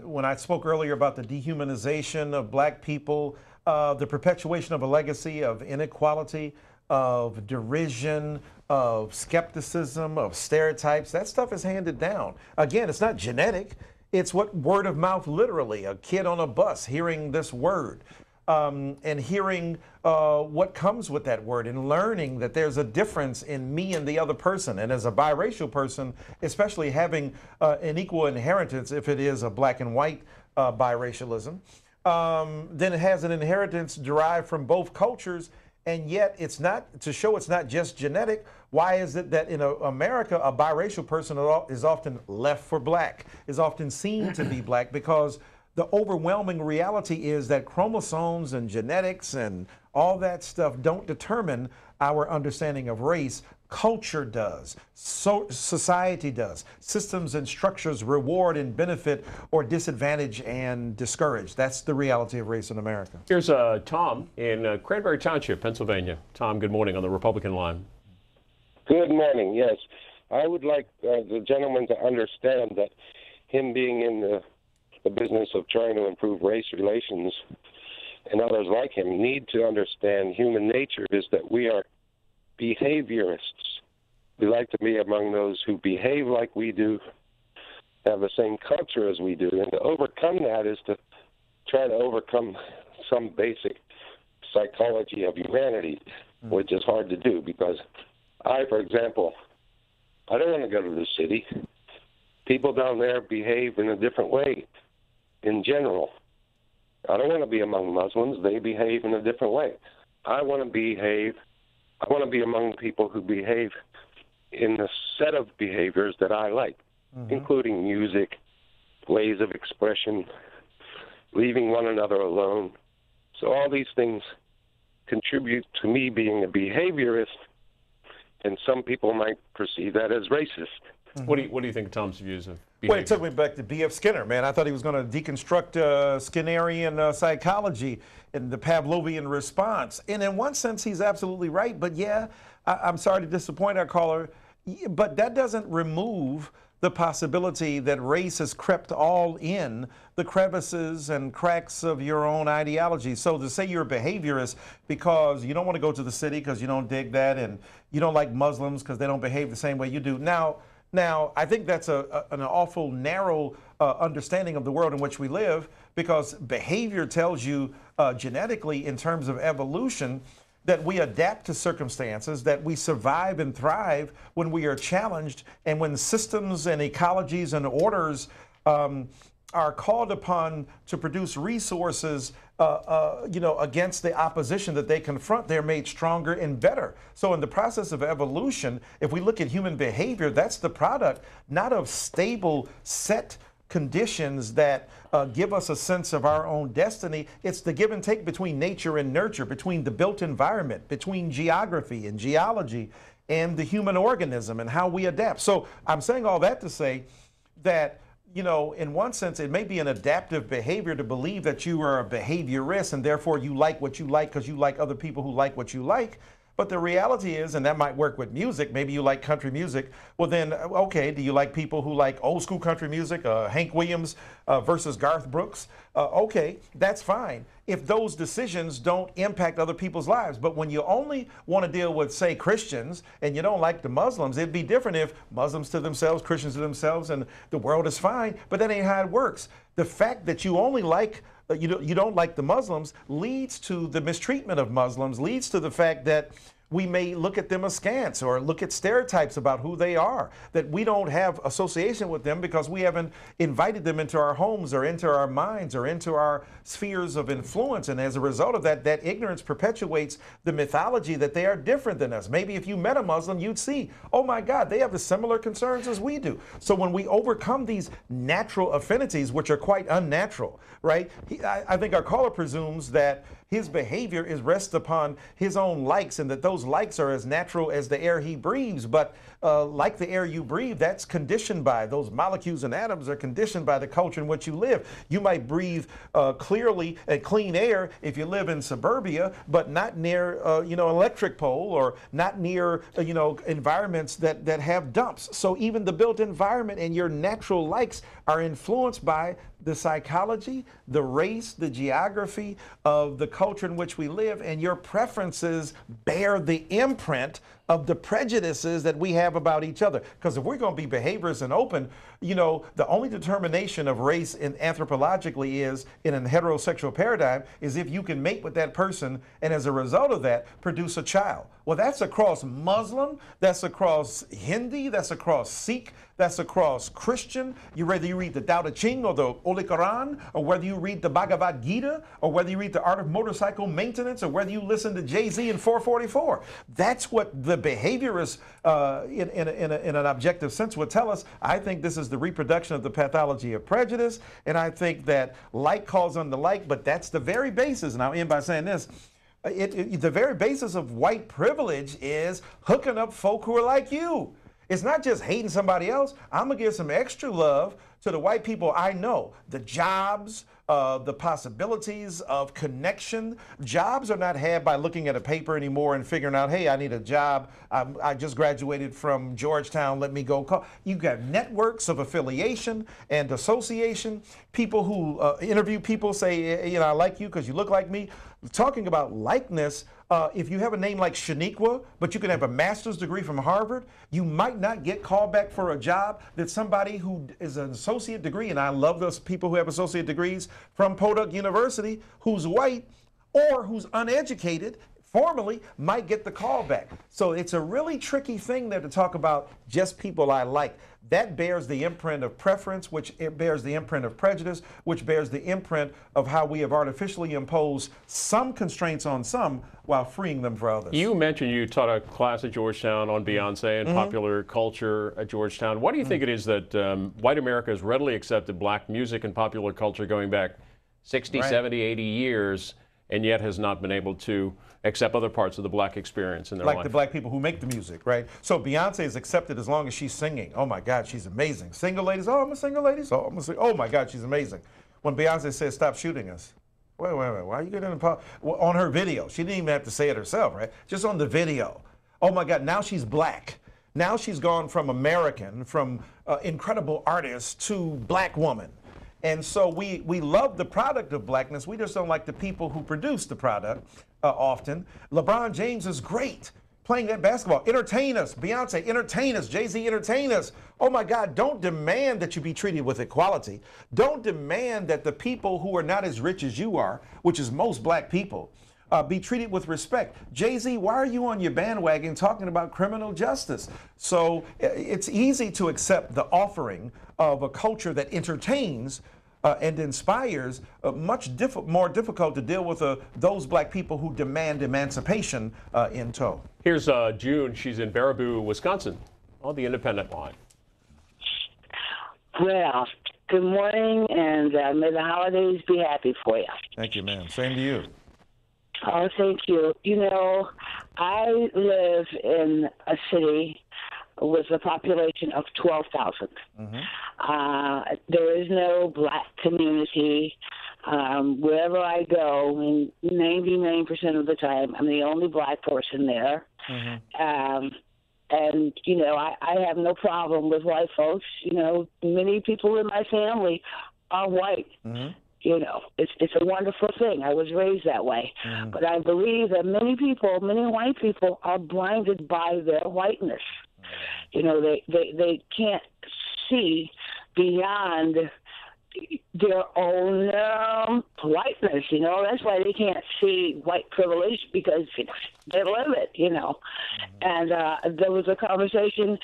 when I spoke earlier about the dehumanization of black people, the perpetuation of a legacy of inequality, of derision, of skepticism, of stereotypes, that stuff is handed down. Again, it's not genetic. It's what word of mouth, literally, a kid on a bus hearing this word. And hearing what comes with that word and learning that there's a difference in me and the other person. And as a biracial person, especially having an equal inheritance, if it is a black and white biracialism, then it has an inheritance derived from both cultures. And yet it's not, to show it's not just genetic, why is it that in America, a biracial person is often left for black, is often seen to be black, because the overwhelming reality is that chromosomes and genetics and all that stuff don't determine our understanding of race. Culture does. So society does. Systems and structures reward and benefit or disadvantage and discourage. That's the reality of race in America. Here's Tom in Cranberry Township, Pennsylvania. Tom, good morning on the Republican line. Good morning, yes. I would like the gentleman to understand that him being in the business of trying to improve race relations and others like him need to understand human nature is that we are behaviorists. We like to be among those who behave like we do, have the same culture as we do, and to overcome that is to try to overcome some basic psychology of humanity, which is hard to do because for example, I don't want to go to the city. People down there behave in a different way. In general, I don't want to be among Muslims. They behave in a different way. I want to be among people who behave in the set of behaviors that I like, including music, ways of expression, leaving one another alone. So all these things contribute to me being a behaviorist, and some people might perceive that as racist. What do you think of Tom's views of behavior? Well, it took me back to B.F. Skinner, man. I thought he was going to deconstruct Skinnerian psychology and the Pavlovian response. And in one sense, he's absolutely right. But yeah, I'm sorry to disappoint our caller, but that doesn't remove the possibility that race has crept all in the crevices and cracks of your own ideology. So to say you're a behaviorist because you don't want to go to the city because you don't dig that, and you don't like Muslims because they don't behave the same way you do. Now, I think that's an awful narrow understanding of the world in which we live, because behavior tells you genetically, in terms of evolution, that we adapt to circumstances, that we survive and thrive when we are challenged, and when systems and ecologies and orders are called upon to produce resources against the opposition that they confront, they're made stronger and better. So in the process of evolution, if we look at human behavior, that's the product not of stable, set conditions that give us a sense of our own destiny. It's the give and take between nature and nurture, between the built environment, between geography and geology and the human organism and how we adapt. So I'm saying all that to say that, in one sense, it may be an adaptive behavior to believe that you are a behaviorist and therefore you like what you like because you like other people who like what you like. But the reality is, and that might work with music, maybe you like country music. Well then, okay, do you like people who like old school country music, Hank Williams versus Garth Brooks? Okay, that's fine if those decisions don't impact other people's lives. But when you only want to deal with, say, Christians, and you don't like the Muslims, it'd be different if Muslims to themselves, Christians to themselves, and the world is fine. But that ain't how it works. The fact that you only like you don't like the Muslims leads to the mistreatment of Muslims, leads to the fact that we may look at them askance or look at stereotypes about who they are, that we don't have association with them because we haven't invited them into our homes or into our minds or into our spheres of influence. And as a result of that, that ignorance perpetuates the mythology that they are different than us. Maybe if you met a Muslim, you'd see, oh my God, they have the similar concerns as we do. So when we overcome these natural affinities, which are quite unnatural, right? I think our caller presumes that his behavior is rests upon his own likes, and that those likes are as natural as the air he breathes. But like the air you breathe, that's conditioned by those molecules and atoms are conditioned by the culture in which you live. You might breathe clearly and clean air if you live in suburbia, but not near an electric pole, or not near environments that have dumps. So even the built environment and your natural likes are influenced by the psychology, the race, the geography of the culture in which we live, and your preferences bear the imprint of the prejudices that we have about each other. Because if we're going to be behaviorists and open, the only determination of race anthropologically is, in a heterosexual paradigm, is if you can mate with that person and as a result of that produce a child. Well, that's across Muslim, that's across Hindi, that's across Sikh, that's across Christian. Whether you read the Tao Te Ching or the Holy Quran, or whether you read the Bhagavad Gita, or whether you read the Art of Motorcycle Maintenance, or whether you listen to Jay-Z in 444. That's what the behaviorists, in an objective sense, would tell us. I think this is the reproduction of the pathology of prejudice, and I think that like calls on the like, but that's the very basis, and I'll end by saying this, the very basis of white privilege is hooking up folk who are like you. It's not just hating somebody else. I'm going to give some extra love to the white people I know. The jobs, the possibilities of connection. Jobs are not had by looking at a paper anymore and figuring out, hey, I need a job. I just graduated from Georgetown. Let me go call. You got networks of affiliation and association. People who interview people say, I like you because you look like me. Talking about likeness, if you have a name like Shaniqua, but you can have a master's degree from Harvard, you might not get called back for a job that somebody who is an associate degree, and I love those people who have associate degrees from Podunk University, who's white or who's uneducated, formally, might get the call back. So it's a really tricky thing there to talk about just people I like. That bears the imprint of preference, which it bears the imprint of prejudice, which bears the imprint of how we have artificially imposed some constraints on some while freeing them for others. You mentioned you taught a class at Georgetown on Beyonce and popular culture at Georgetown. Why do you think it is that white America has readily accepted black music and popular culture going back 60, 70, 80 years, and yet has not been able to accept other parts of the black experience in their like life. the black people who make the music, right? So Beyonce is accepted as long as she's singing. Oh my God, she's amazing. Single ladies, oh, I'm a single lady, so I'm a oh my God, she's amazing. When Beyonce says, stop shooting us, wait, why are you getting well, on her video? She didn't even have to say it herself, right? Just on the video. Oh my God, now she's black. Now she's gone from American, from incredible artist to black woman. And so we love the product of blackness. We just don't like the people who produce the product often. LeBron James is great playing that basketball. Entertain us. Beyonce, entertain us. Jay-Z, entertain us. Oh my God, don't demand that you be treated with equality. Don't demand that the people who are not as rich as you are, which is most black people, be treated with respect. Jay-Z, why are you on your bandwagon talking about criminal justice? So it's easy to accept the offering of a culture that entertains and inspires, much more difficult to deal with those black people who demand emancipation in tow. Here's June. She's in Baraboo, Wisconsin, on the Independent line. Well, good morning, and may the holidays be happy for you. Thank you, ma'am. Same to you. Oh, thank you. You know, I live in a city with a population of 12,000. There is no black community. Wherever I go, and 99% of the time, I'm the only black person there. And, you know, I have no problem with white folks. You know, many people in my family are white. You know, it's a wonderful thing. I was raised that way. But I believe that many white people are blinded by their whiteness. You know, they can't see beyond their own whiteness, you know. That's why they can't see white privilege, because they live it, you know. And there was a conversation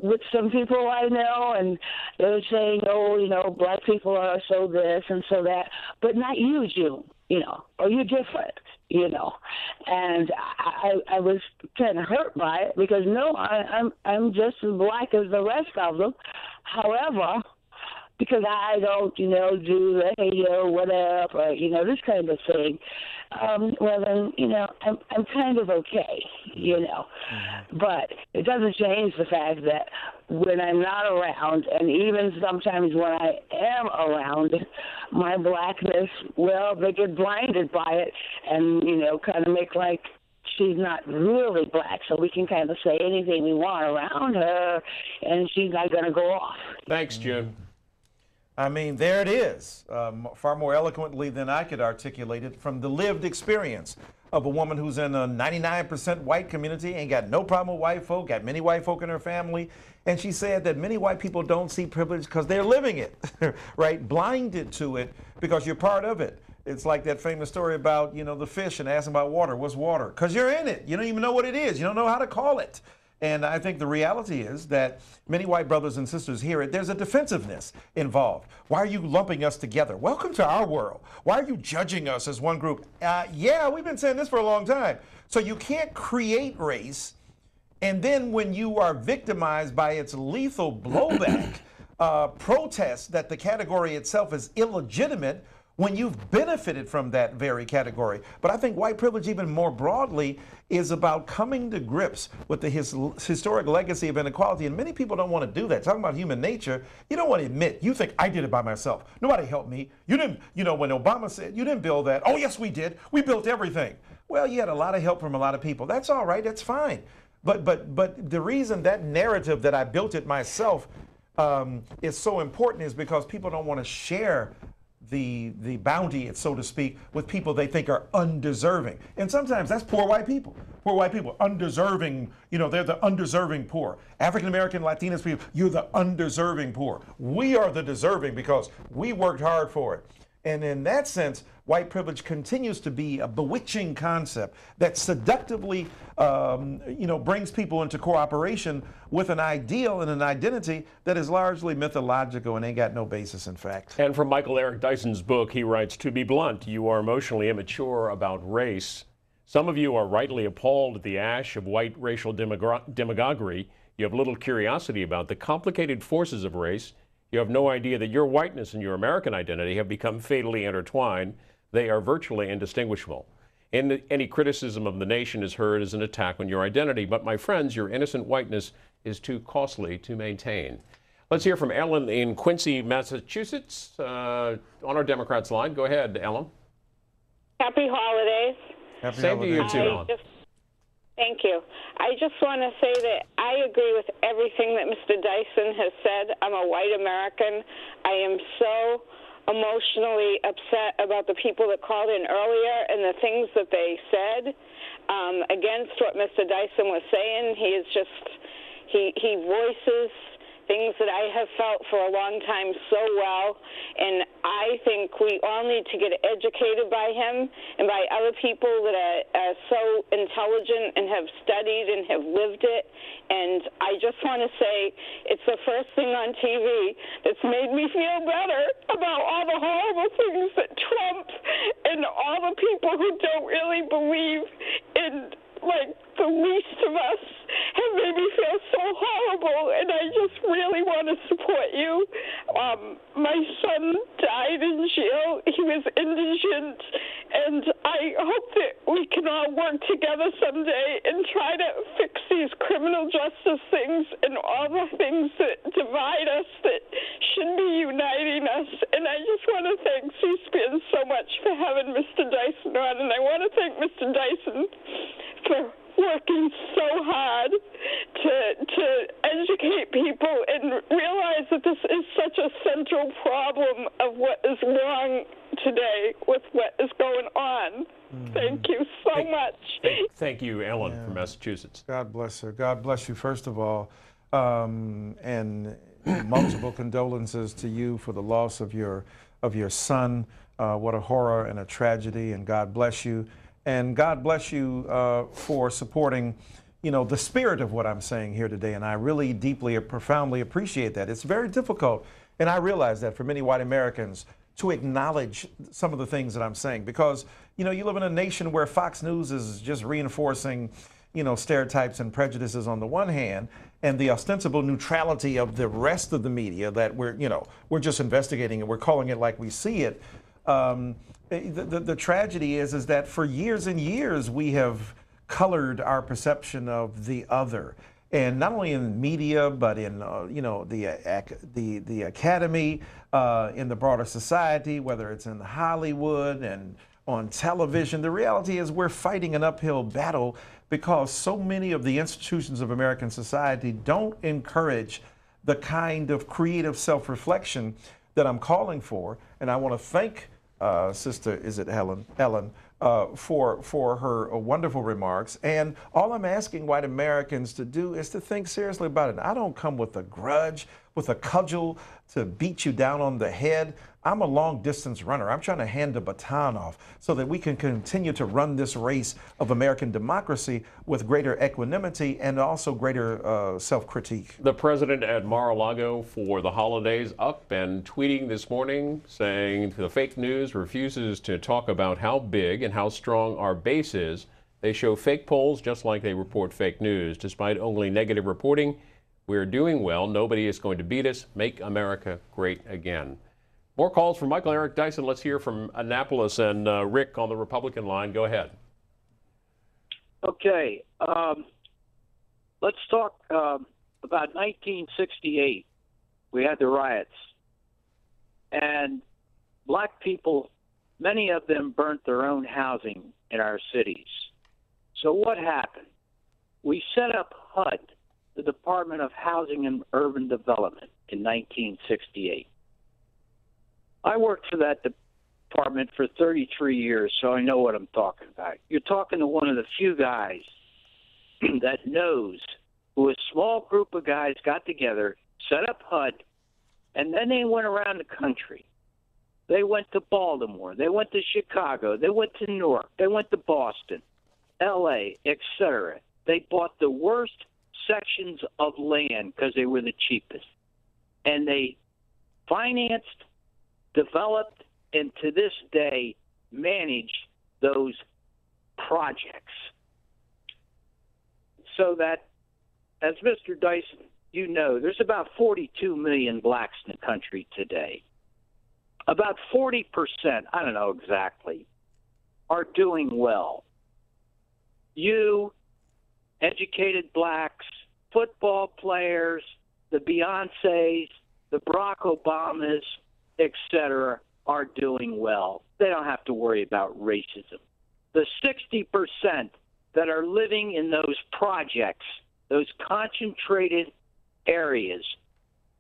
with some people I know, and they were saying, oh, you know, black people are so this and so that, but not you, June, you know, or you're different, you know. And I was kind of hurt by it, because no, I'm just as black as the rest of them. However, because I don't, you know, do the hey, yo, what up, or, you know, this kind of thing, well, then, you know, I'm kind of okay, you know. But it doesn't change the fact that when I'm not around, and even sometimes when I am around, my blackness, well, they get blinded by it and, you know, kind of make like she's not really black, so we can kind of say anything we want around her, and she's not going to go off. Thanks, Jim. I mean, there it is, far more eloquently than I could articulate it, from the lived experience of a woman who's in a 99% white community, ain't got no problem with white folk, got many white folk in her family, and she said that many white people don't see privilege because they're living it, right? Blinded to it because you're part of it. It's like that famous story about, you know, the fish and asking about water. What's water? Because you're in it. You don't even know what it is. You don't know how to call it. And I think the reality is that many white brothers and sisters hear it. There's a defensiveness involved. Why are you lumping us together? Welcome to our world. Why are you judging us as one group? Yeah, we've been saying this for a long time. So you can't create race, and then when you are victimized by its lethal blowback, protest that the category itself is illegitimate, when you've benefited from that very category. But I think white privilege, even more broadly, is about coming to grips with the historic legacy of inequality. And many people don't want to do that. Talking about human nature, you don't want to admit, you think I did it by myself. Nobody helped me. You didn't, you know, when Obama said, you didn't build that. Oh, yes, we did. We built everything. Well, you had a lot of help from a lot of people. That's all right. That's fine. But the reason that narrative that I built it myself is so important is because people don't want to share the bounty, so to speak, with people they think are undeserving. And sometimes that's poor white people. Poor white people, undeserving, you know, they're the undeserving poor. African American, Latinos people, you're the undeserving poor. We are the deserving because we worked hard for it. And in that sense, white privilege continues to be a bewitching concept that seductively, brings people into cooperation with an ideal and an identity that is largely mythological and ain't got no basis in fact. And from Michael Eric Dyson's book, he writes, "To be blunt, you are emotionally immature about race. Some of you are rightly appalled at the ash of white racial demagoguery. You have little curiosity about the complicated forces of race. You have no idea that your whiteness and your American identity have become fatally intertwined. They are virtually indistinguishable. Any criticism of the nation is heard as an attack on your identity. But my friends, your innocent whiteness is too costly to maintain. Let's hear from Ellen in Quincy, Massachusetts, on our Democrats line. Go ahead, Ellen. Happy holidays. Happy Same to you too, Ellen. Thank you. I just want to say that I agree with everything that Mr. Dyson has said. I'm a white American. I am so emotionally upset about the people that called in earlier and the things that they said against what Mr. Dyson was saying. He voices things that I have felt for a long time so well, and I think we all need to get educated by him and by other people that are so intelligent and have studied and have lived it. And I just want to say it's the first thing on TV that's made me feel better about all the horrible things that Trump and all the people who don't really believe in, like, the least of us have made me feel so horrible, and I just really want to support you. My son died in jail. He was indigent, and I hope that we can all work together someday and try to fix these criminal justice things and all the things that divide us that should be uniting us. And I just want to thank C-SPAN so much for having Mr. Dyson on, and I want to thank Mr. Dyson for working so hard to educate people and realize that this is such a central problem of what is wrong today with what is going on. Thank you so much. Thank you, Ellen, from Massachusetts. God bless her. God bless you, first of all. And multiple condolences to you for the loss of your son. What a horror and a tragedy, and God bless you. And God bless you for supporting, the spirit of what I'm saying here today. And I really deeply, profoundly appreciate that. It's very difficult, and I realize that for many white Americans, to acknowledge some of the things that I'm saying. Because, you live in a nation where Fox News is just reinforcing, stereotypes and prejudices on the one hand, and the ostensible neutrality of the rest of the media that we're just investigating and we're calling it like we see it. The tragedy is that for years and years we have colored our perception of the other, and not only in media but in the academy, in the broader society, whether it's in Hollywood and on television. The reality is we're fighting an uphill battle because so many of the institutions of American society don't encourage the kind of creative self-reflection that I'm calling for, and I want to thank Sister, Ellen, for her wonderful remarks. And all I'm asking white Americans to do is to think seriously about it. I don't come with a grudge, with a cudgel to beat you down on the head. I'm a long distance runner. I'm trying to hand the baton off so that we can continue to run this race of American democracy with greater equanimity and also greater self-critique. The president at Mar-a-Lago for the holidays up and tweeting this morning saying the fake news refuses to talk about how big and how strong our base is. They show fake polls just like they report fake news. Despite only negative reporting, we're doing well. Nobody is going to beat us. Make America great again. More calls from Michael Eric Dyson. Let's hear from Annapolis and Rick on the Republican line. Go ahead. Okay. Let's talk about 1968. We had the riots. And black people, many of them burnt their own housing in our cities. So what happened? We set up HUD, the Department of Housing and Urban Development, in 1968. I worked for that department for 33 years, so I know what I'm talking about. You're talking to one of the few guys that knows who a small group of guys got together, set up HUD, and then they went around the country. They went to Baltimore. They went to Chicago. They went to Newark. They went to Boston, L.A., etc. They bought the worst sections of land because they were the cheapest. And they financed, developed, and to this day manage those projects. So that, as Mr. Dyson, there's about 42 million blacks in the country today. about 40%, I don't know exactly, are doing well. You, educated blacks, football players, the Beyoncés, the Barack Obamas, etc., are doing well. They don't have to worry about racism. The 60% that are living in those projects, those concentrated areas,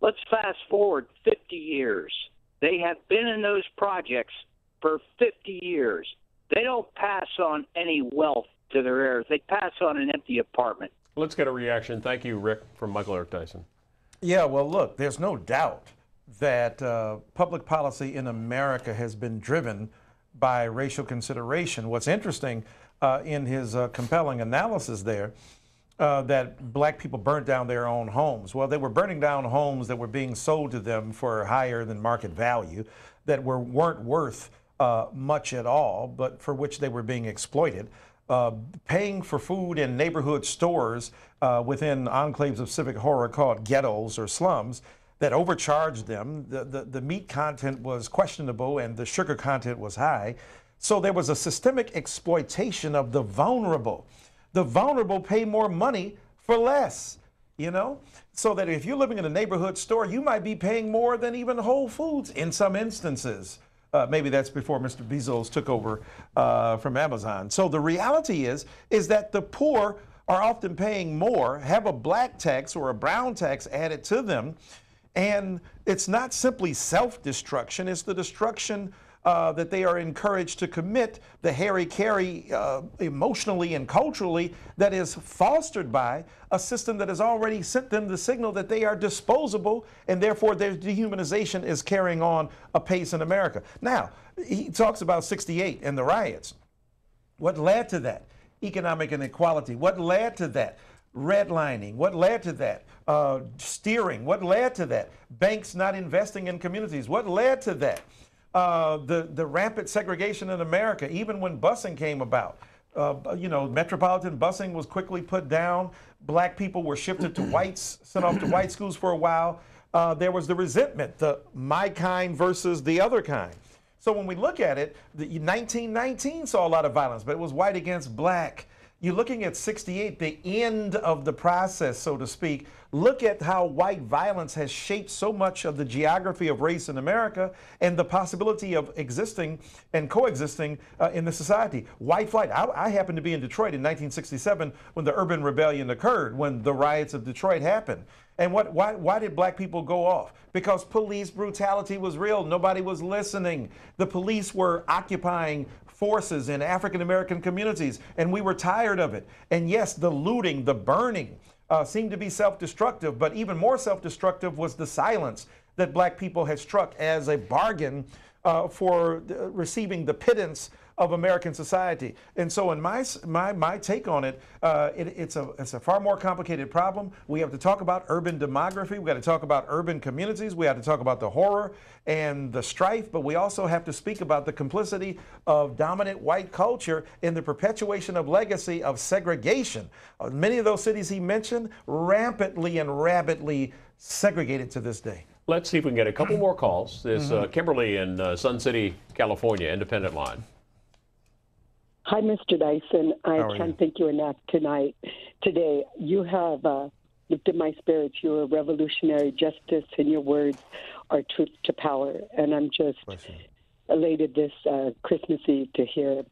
let's fast forward 50 years. They have been in those projects for 50 years. They don't pass on any wealth to their heirs. They pass on an empty apartment. Let's get a reaction. Thank you, Rick, from Michael Eric Dyson. Yeah, well, look, there's no doubt that public policy in America has been driven by racial consideration. What's interesting in his compelling analysis there, that black people burnt down their own homes. Well, they were burning down homes that were being sold to them for higher than market value, that weren't worth much at all, but for which they were being exploited. Paying for food in neighborhood stores within enclaves of civic horror called ghettos or slums that overcharged them. The meat content was questionable and the sugar content was high. So there was a systemic exploitation of the vulnerable. The vulnerable pay more money for less, you know? So that if you're living in a neighborhood store, you might be paying more than even Whole Foods in some instances. Maybe that's before Mr. Bezos took over from Amazon. So the reality is that the poor are often paying more, have a black tax or a brown tax added to them, and it's not simply self-destruction, it's the destruction that they are encouraged to commit, the hara-kiri emotionally and culturally, that is fostered by a system that has already sent them the signal that they are disposable, and therefore their dehumanization is carrying on apace in America. Now, he talks about '68 and the riots. What led to that? Economic inequality. What led to that? Redlining. What led to that? Steering. What led to that? Banks not investing in communities. What led to that? The rampant segregation in America, even when busing came about. You know, metropolitan busing was quickly put down. Black people were shifted to whites, sent off to white schools for a while. There was the resentment, the my kind versus the other kind. So when we look at it, the 1919 saw a lot of violence, but it was white against black. You're looking at '68, the end of the process, so to speak. Look at how white violence has shaped so much of the geography of race in America and the possibility of existing and coexisting in the society. White flight. I happened to be in Detroit in 1967 when the urban rebellion occurred, when the riots of Detroit happened. And why did black people go off? Because police brutality was real. Nobody was listening. The police were occupying forces in African American communities, and we were tired of it. And yes, the looting, the burning seemed to be self-destructive, but even more self-destructive was the silence that black people had struck as a bargain for receiving the pittance of American society. And so in my take on it, it's a far more complicated problem. We have to talk about urban demography. We've got to talk about urban communities. We have to talk about the horror and the strife, but we also have to speak about the complicity of dominant white culture in the perpetuation of legacy of segregation. Many of those cities he mentioned, rampantly and rapidly segregated to this day. Let's see if we can get a couple more calls. There's Kimberly in Sun City, California, independent line. Hi, Mr. Dyson. I can't thank you enough today. You have lifted my spirits. You're a revolutionary. Justice and your words are truth to power. And I'm just elated this Christmas Eve to hear.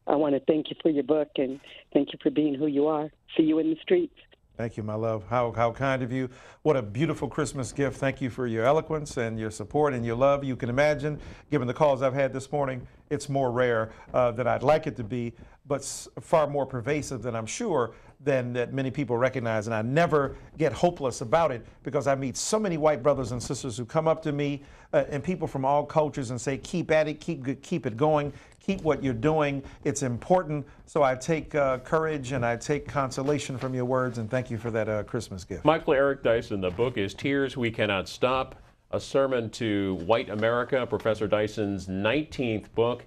I want to thank you for your book and thank you for being who you are. See you in the streets. Thank you, my love. How kind of you. What a beautiful Christmas gift. Thank you for your eloquence and your support and your love. You can imagine, given the calls I've had this morning, it's more rare than I'd like it to be, but far more pervasive than I'm sure than that many people recognize. And I never get hopeless about it because I meet so many white brothers and sisters who come up to me and people from all cultures and say, keep at it, keep it going, keep what you're doing. It's important. So I take courage and I take consolation from your words, and thank you for that Christmas gift. Michael Eric Dyson, the book is Tears We Cannot Stop, a sermon to white America, Professor Dyson's 19th book,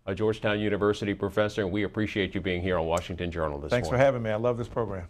a Georgetown University professor, and we appreciate you being here on Washington Journal this morning. Thanks for having me. I love this program.